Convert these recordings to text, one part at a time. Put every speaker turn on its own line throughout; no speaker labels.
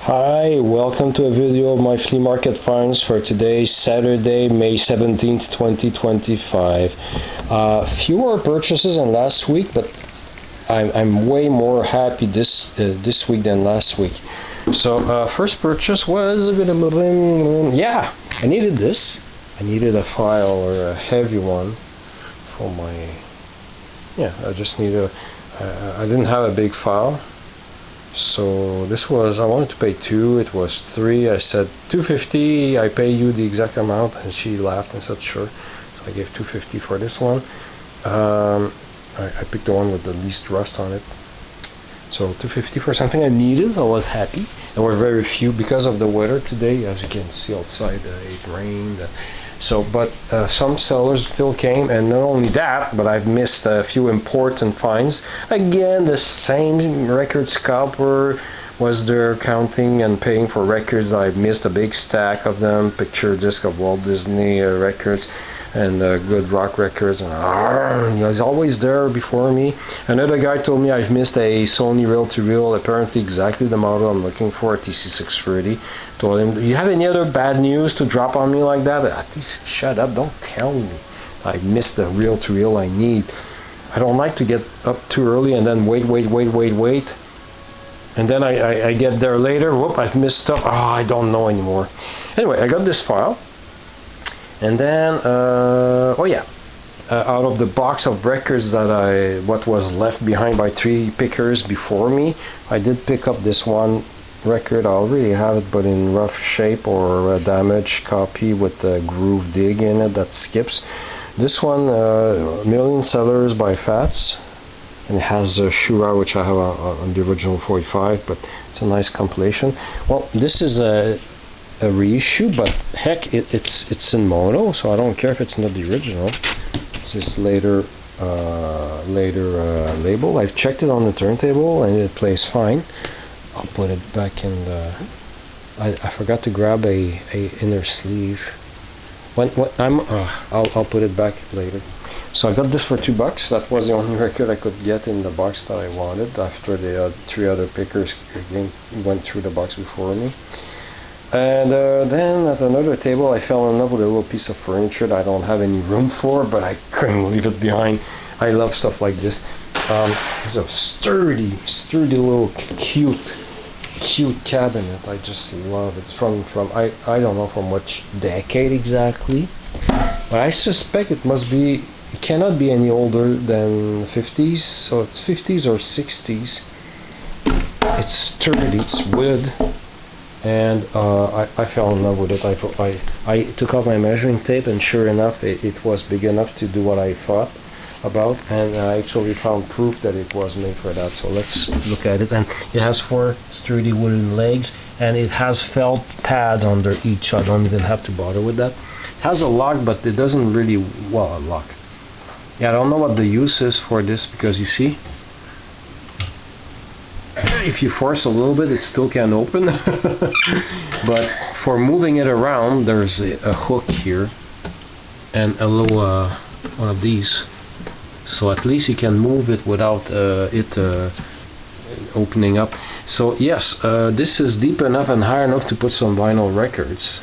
Hi, welcome to a video of my flea market finds for today, Saturday, May 17th, 2025. Fewer purchases than last week, but I'm way more happy this week than last week. So first purchase was I needed this. I needed a file or a heavy one for my I just need I didn't have a big file. So this was, I wanted to pay 2, it was 3, I said $2.50, I pay you the exact amount, and she laughed and said sure. So I gave $2.50 for this one. I picked the one with the least rust on it. So $2.50 for something I needed. I was happy. There were very few because of the weather today, as you can see outside. It rained. But some sellers still came, and not only that, but I've missed a few important finds. Again, the same record scalper was there counting and paying for records. I missed a big stack of them. Picture disc of Walt Disney records and good rock records, and he's always there before me. Another guy told me I've missed a Sony reel-to-reel, apparently exactly the model I'm looking for, a TC630. Told him, do you have any other bad news to drop on me like that? At least shut up, don't tell me I missed the reel-to-reel I need. I don't like to get up too early and then wait. And then I get there later, whoop, I've missed stuff. I don't know anymore. Anyway, I got this file. And then, out of the box of records that what was left behind by 3 pickers before me, I did pick up this one record. I already have it, but in rough shape or a damaged copy with a groove dig in it that skips. This one, Million Sellers by Fats, and it has a Shura, which I have on the original 45, but it's a nice compilation. Well, this is a reissue, but heck, it's in mono, so I don't care if it's not the original. It's this later label. I've checked it on the turntable and it plays fine. I'll put it back in the. I forgot to grab a inner sleeve. I'll put it back later. So I got this for $2. That was the only record I could get in the box that I wanted after the 3 other pickers went through the box before me. And then at another table I fell in love with a little piece of furniture that I don't have any room for, but I couldn't leave it behind. I love stuff like this. It's a sturdy little cute cabinet. I just love it. From I don't know from which decade exactly, but I suspect it cannot be any older than 50s, so it's 50s or 60s. It's sturdy, it's wood. And I fell in love with it. I took off my measuring tape, and sure enough, it was big enough to do what I thought about, and I actually found proof that it was made for that. So let's look at it. And it has 4 sturdy wooden legs, and it has felt pads under each. I don't even have to bother with that. It has a lock, but it doesn't really, a lock. Yeah, I don't know what the use is for this, because you see, if you force a little bit, it still can open. But for moving it around, there's a hook here and a little one of these, so at least you can move it without it opening up. So yes, this is deep enough and high enough to put some vinyl records.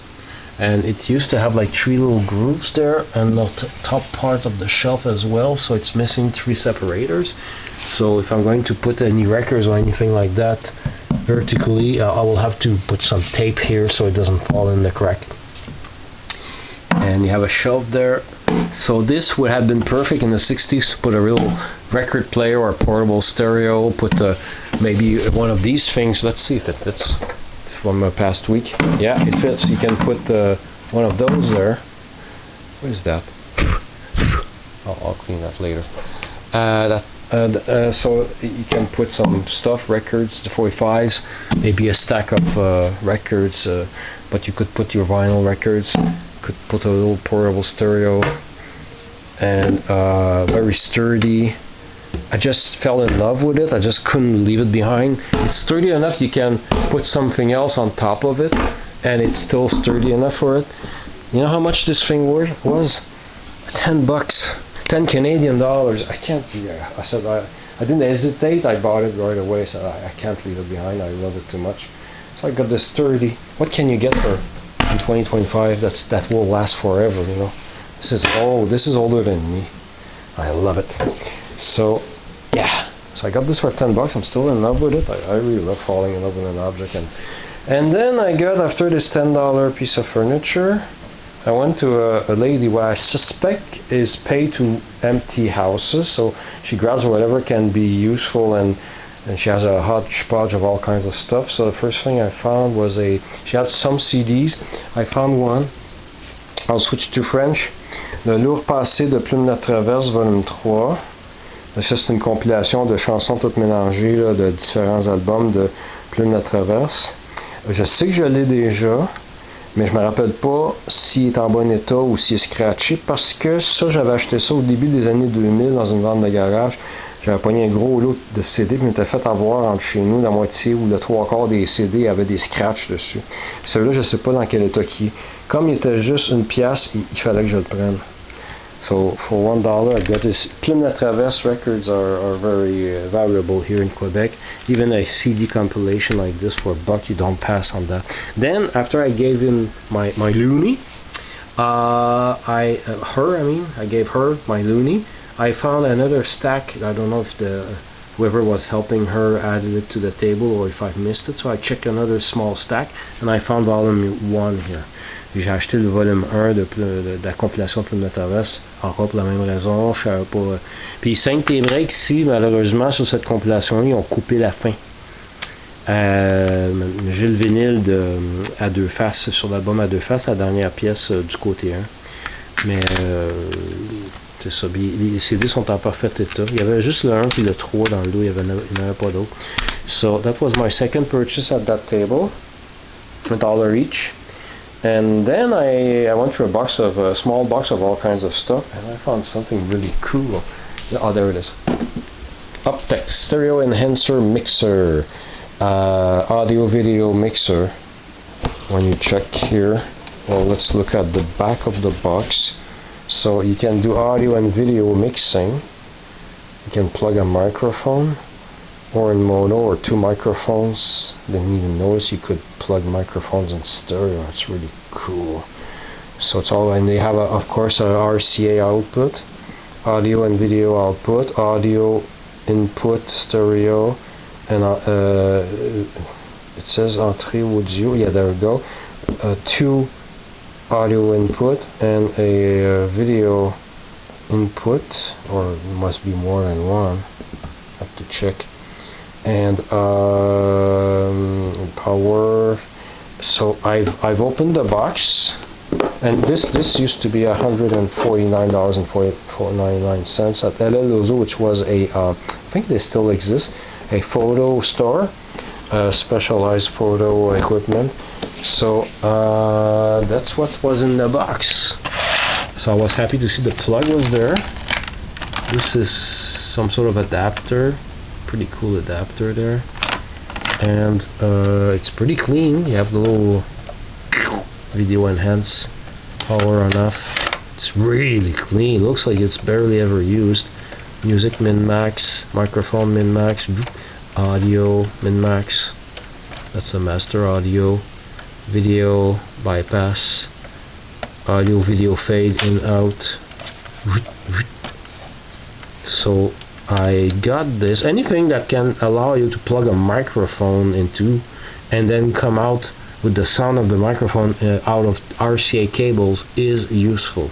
And it used to have like 3 little grooves there, and the top part of the shelf as well, so it's missing 3 separators. So if I'm going to put any records or anything like that vertically, I will have to put some tape here so it doesn't fall in the crack. And you have a shelf there. So this would have been perfect in the 60s to put a real record player or a portable stereo, put maybe one of these things. Let's see if it fits. From a past week. Yeah, it fits. You can put one of those there. What is that? I'll clean that later. So you can put some stuff, records, the 45s, maybe a stack of records, but you could put your vinyl records, could put a little portable stereo, and very sturdy. I just fell in love with it. I just couldn't leave it behind. It's sturdy enough you can put something else on top of it, and it's still sturdy enough for it. You know how much this thing was? $10. 10 Canadian dollars. I can't. I said I didn't hesitate. I bought it right away. So I can't leave it behind. I love it too much. So I got this sturdy. What can you get for in 2025 that will last forever? You know, this is older than me. I love it. So yeah. So I got this for $10. I'm still in love with it. I really love falling in love with an object. And then I got, after this $10 piece of furniture, I went to a lady who I suspect is paid to empty houses. So she grabs whatever can be useful, and she has a hodgepodge of all kinds of stuff. So the first thing I found was she had some CDs. I found one. I'll switch to French. Le lourd passé de Plume de Traverse, volume 3. Ça, c'est une compilation de chansons toutes mélangées là, de différents albums de Plume de Traverse. Je sais que je l'ai déjà, mais je me rappelle pas s'il est en bon état ou s'il est scratché, parce que ça, j'avais acheté ça au début des années 2000 dans une vente de garage. J'avais pogné un gros lot de CD, puis je m'étais fait avoir entre chez nous, la moitié ou le trois quarts des CD avaient des scratchs dessus. Celui-là, je sais pas dans quel état il est. Comme il était juste une pièce, il fallait que je le prenne. So for $1, I got this. Plume de Traverse records are very valuable here in Quebec. Even a CD compilation like this for $1, you don't pass on that. Then after I gave him my loonie, I gave her my loonie. I found another stack. I don't know if whoever was helping her added it to the table or if I've missed it. So I checked another small stack and I found volume 1 here. J'ai acheté le volume 1 de la compilation Plume de Traverse, encore pour la même raison. Je savais pas. Puis 5 T-Break ici, malheureusement, sur cette compilation-là, ils ont coupé la fin. J'ai le vinyle à deux faces, sur l'album à deux faces, la dernière pièce du côté 1. Mais c'est ça. Les CD sont en parfait état. Il y avait juste le 1 puis le 3 dans le dos, il n'y en avait pas d'autre. So that was my second purchase at that table, $1 each. And then I went through a small box of all kinds of stuff, and I found something really cool. Oh, there it is. Optex Stereo Enhancer Mixer, audio video mixer. When you check here, well, let's look at the back of the box. So you can do audio and video mixing. You can plug a microphone, or in mono, or two microphones. Didn't even notice you could plug microphones in stereo. It's really cool. So it's all, and they have of course a RCA output, audio and video output, audio input stereo, and it says entrée audio. Yeah, there we go. Two audio input and a video input, or it must be more than one. I have to check. And power. So I've opened the box, and this used to be $149.99 at LL Ozo, which was I think they still exist, a photo store, specialized photo equipment. So that's what was in the box. So I was happy to see the plug was there. This is some sort of adapter. Pretty cool adapter there, and it's pretty clean. You have the little video enhance, power on off. It's really clean. Looks like it's barely ever used. Music min-max, microphone min-max, audio min-max. That's the master audio. Video bypass, audio video fade in out. So I got this. Anything that can allow you to plug a microphone into and then come out with the sound of the microphone out of RCA cables is useful.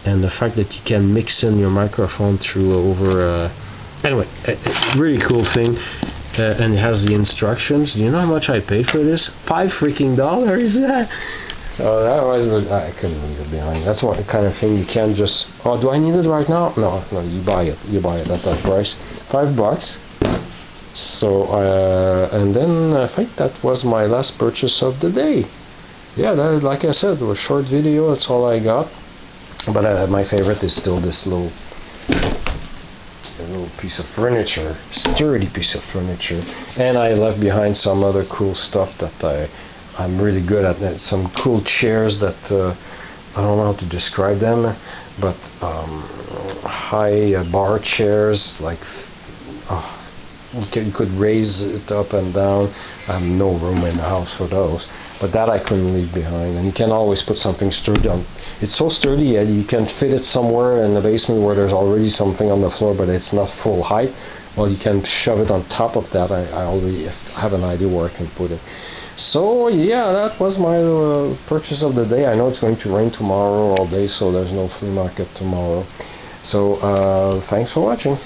And the fact that you can mix in your microphone through anyway, a really cool thing. And it has the instructions. Do you know how much I paid for this? $5 freaking. So that was, I couldn't leave it behind. That's what kind of thing you can't just, oh, do I need it right now? No, you buy it. You buy it at that price. $5. So, and then I think that was my last purchase of the day. Yeah, that, like I said, it was a short video. That's all I got. But my favorite is still this little piece of furniture, sturdy piece of furniture. And I left behind some other cool stuff that I'm really good at. Some cool chairs that I don't know how to describe them, but high bar chairs, like you could raise it up and down. I have no room in the house for those, but that I couldn't leave behind. And you can always put something sturdy on. It's so sturdy that you can fit it somewhere in the basement where there's already something on the floor, but it's not full height. Well, you can shove it on top of that. I already have an idea where I can put it. So yeah, that was my purchase of the day. I know it's going to rain tomorrow all day, so there's no flea market tomorrow. So thanks for watching.